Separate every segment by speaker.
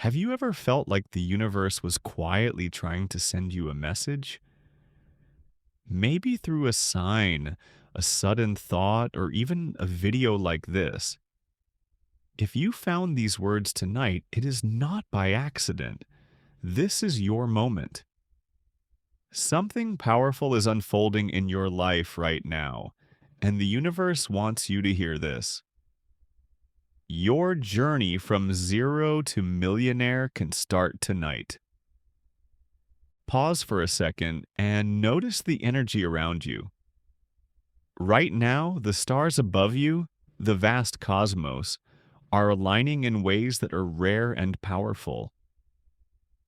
Speaker 1: Have you ever felt like the universe was quietly trying to send you a message? Maybe through a sign, a sudden thought, or even a video like this. If you found these words tonight, it is not by accident. This is your moment. Something powerful is unfolding in your life right now, and the universe wants you to hear this. Your journey from zero to millionaire can start tonight. Pause for a second and notice the energy around you. Right now, the stars above you, the vast cosmos, are aligning in ways that are rare and powerful.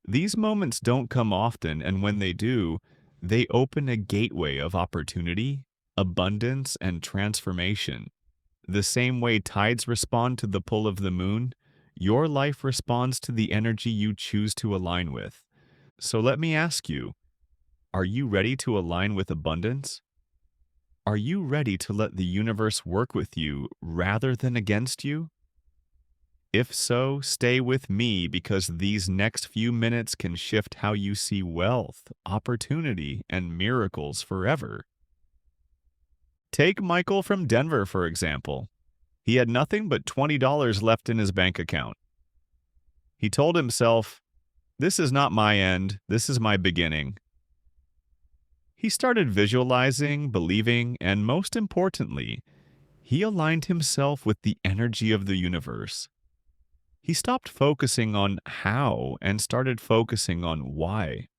Speaker 1: These moments don't come often, and when they do, they open a gateway of opportunity, abundance, and transformation. The same way tides respond to the pull of the moon, your life responds to the energy you choose to align with. So let me ask you, are you ready to align with abundance? Are you ready to let the universe work with you rather than against you? If so, stay with me because these next few minutes can shift how you see wealth, opportunity, and miracles forever. Take Michael from Denver, for example. He had nothing but $20 left in his bank account. He told himself, "This is not my end, this is my beginning." He started visualizing, believing, and most importantly, he aligned himself with the energy of the universe. He stopped focusing on how and started focusing on why.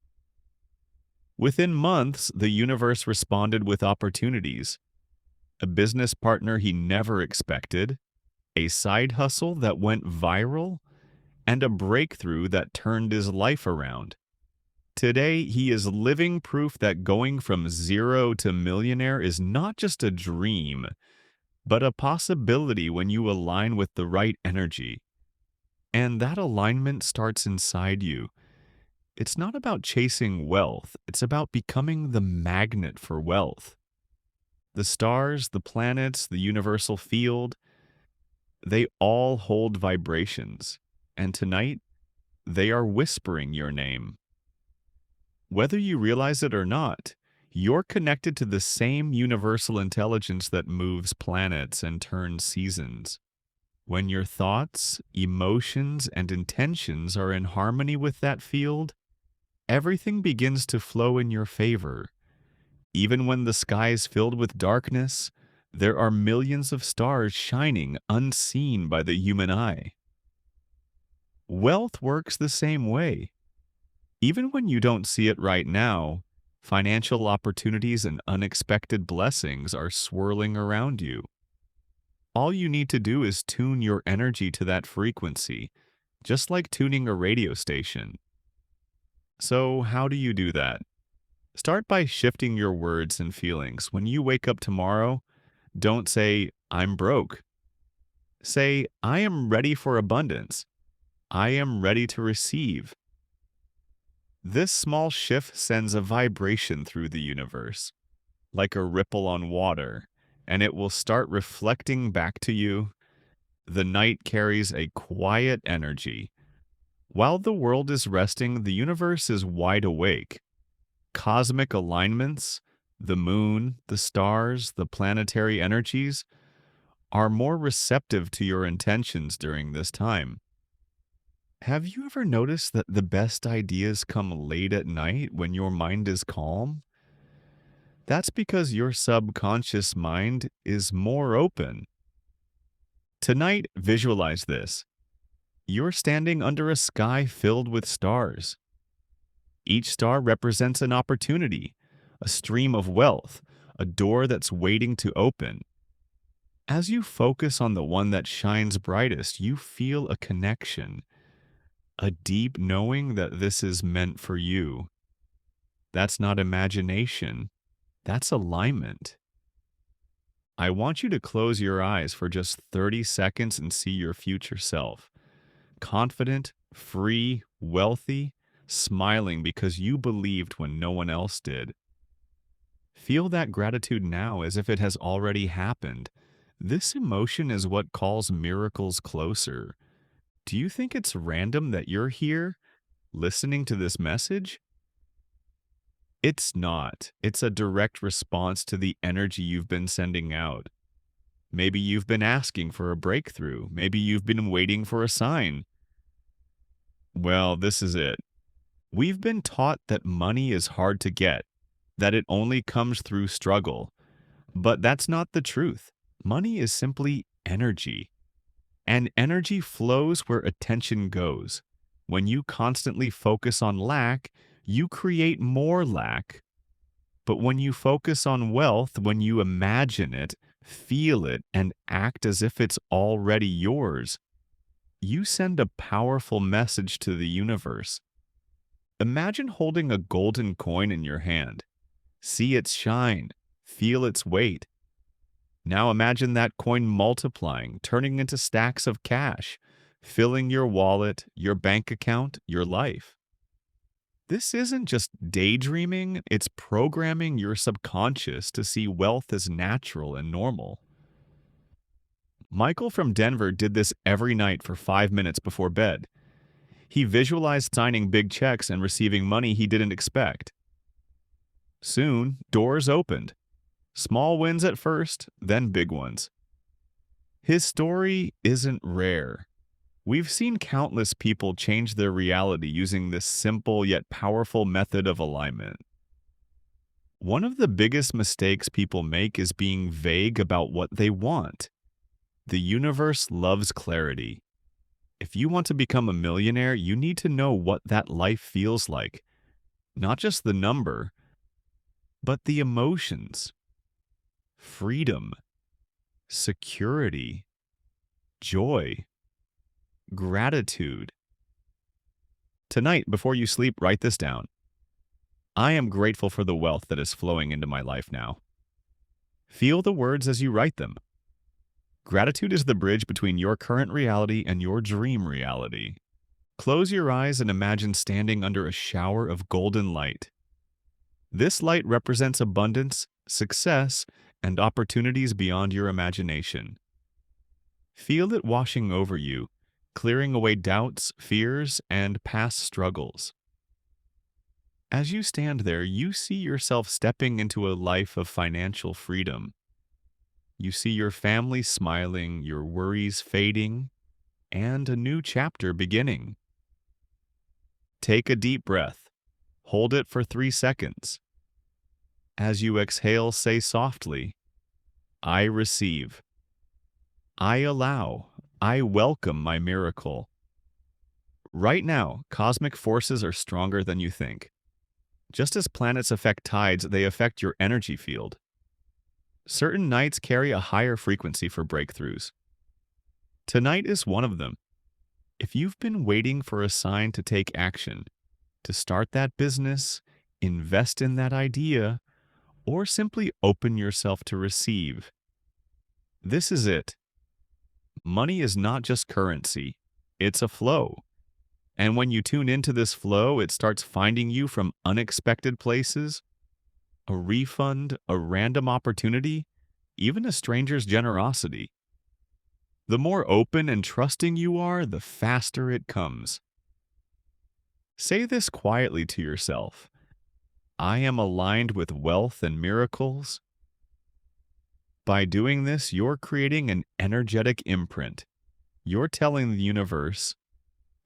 Speaker 1: Within months, the universe responded with opportunities. A business partner he never expected, a side hustle that went viral, and a breakthrough that turned his life around. Today, he is living proof that going from zero to millionaire is not just a dream, but a possibility when you align with the right energy. And that alignment starts inside you. It's not about chasing wealth, it's about becoming the magnet for wealth. The stars, the planets, the universal field, they all hold vibrations. And tonight, they are whispering your name. Whether you realize it or not, you're connected to the same universal intelligence that moves planets and turns seasons. When your thoughts, emotions, and intentions are in harmony with that field, everything begins to flow in your favor. Even when the sky is filled with darkness, there are millions of stars shining unseen by the human eye. Wealth works the same way. Even when you don't see it right now, financial opportunities and unexpected blessings are swirling around you. All you need to do is tune your energy to that frequency, just like tuning a radio station. So, how do you do that? Start by shifting your words and feelings. When you wake up tomorrow, don't say, "I'm broke." Say, "I am ready for abundance. I am ready to receive." This small shift sends a vibration through the universe, like a ripple on water, and it will start reflecting back to you. The night carries a quiet energy. While the world is resting, the universe is wide awake. Cosmic alignments, the moon, the stars, the planetary energies, are more receptive to your intentions during this time. Have you ever noticed that the best ideas come late at night when your mind is calm? That's because your subconscious mind is more open. Tonight, visualize this. You're standing under a sky filled with stars. Each star represents an opportunity, a stream of wealth, a door that's waiting to open. As you focus on the one that shines brightest, you feel a connection, a deep knowing that this is meant for you. That's not imagination, that's alignment. I want you to close your eyes for just 30 seconds and see your future self. Confident, free, wealthy, smiling because you believed when no one else did. Feel that gratitude now as if it has already happened. This emotion is what calls miracles closer. Do you think it's random that you're here listening to this message? It's not. It's a direct response to the energy you've been sending out. Maybe you've been asking for a breakthrough. Maybe you've been waiting for a sign. Well, this is it. We've been taught that money is hard to get, that it only comes through struggle. But that's not the truth. Money is simply energy. And energy flows where attention goes. When you constantly focus on lack, you create more lack. But when you focus on wealth, when you imagine it, feel it, and act as if it's already yours, you send a powerful message to the universe. Imagine holding a golden coin in your hand. See its shine, feel its weight. Now imagine that coin multiplying, turning into stacks of cash, filling your wallet, your bank account, your life. This isn't just daydreaming, it's programming your subconscious to see wealth as natural and normal. Michael from Denver did this every night for 5 minutes before bed. He visualized signing big checks and receiving money he didn't expect. Soon, doors opened. Small wins at first, then big ones. His story isn't rare. We've seen countless people change their reality using this simple yet powerful method of alignment. One of the biggest mistakes people make is being vague about what they want. The universe loves clarity. If you want to become a millionaire, you need to know what that life feels like. Not just the number, but the emotions. Freedom, security, joy, gratitude. Tonight, before you sleep, write this down. I am grateful for the wealth that is flowing into my life now. Feel the words as you write them. Gratitude is the bridge between your current reality and your dream reality. Close your eyes and imagine standing under a shower of golden light. This light represents abundance, success, and opportunities beyond your imagination. Feel it washing over you, clearing away doubts, fears, and past struggles. As you stand there, you see yourself stepping into a life of financial freedom. You see your family smiling, your worries fading, and a new chapter beginning. Take a deep breath. Hold it for 3 seconds. As you exhale, say softly, I receive. I allow. I welcome my miracle. Right now, cosmic forces are stronger than you think. Just as planets affect tides, they affect your energy field. Certain nights carry a higher frequency for breakthroughs. Tonight is one of them. If you've been waiting for a sign to take action, to start that business, invest in that idea, or simply open yourself to receive, this is it. Money is not just currency, it's a flow. And when you tune into this flow, it starts finding you from unexpected places, a refund, a random opportunity, even a stranger's generosity. The more open and trusting you are, the faster it comes. Say this quietly to yourself. I am aligned with wealth and miracles. By doing this, you're creating an energetic imprint. You're telling the universe,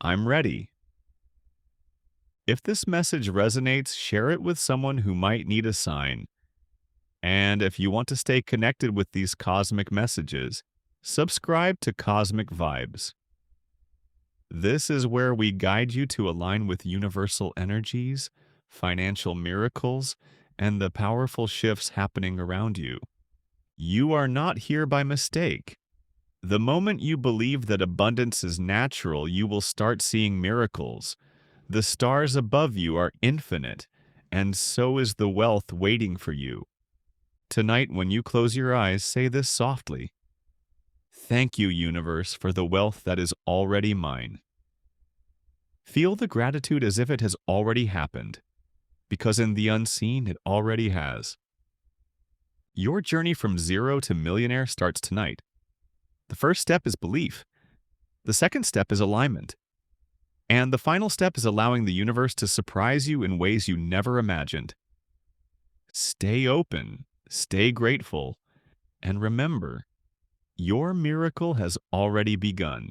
Speaker 1: I'm ready. If this message resonates, share it with someone who might need a sign. And if you want to stay connected with these cosmic messages, subscribe to Cosmic Vibes. This is where we guide you to align with universal energies, financial miracles, and the powerful shifts happening around you. You are not here by mistake. The moment you believe that abundance is natural, you will start seeing miracles. The stars above you are infinite, and so is the wealth waiting for you. Tonight, when you close your eyes, say this softly. Thank you, universe, for the wealth that is already mine. Feel the gratitude as if it has already happened, because in the unseen, it already has. Your journey from zero to millionaire starts tonight. The first step is belief. The second step is alignment. And the final step is allowing the universe to surprise you in ways you never imagined. Stay open, stay grateful, and remember, your miracle has already begun.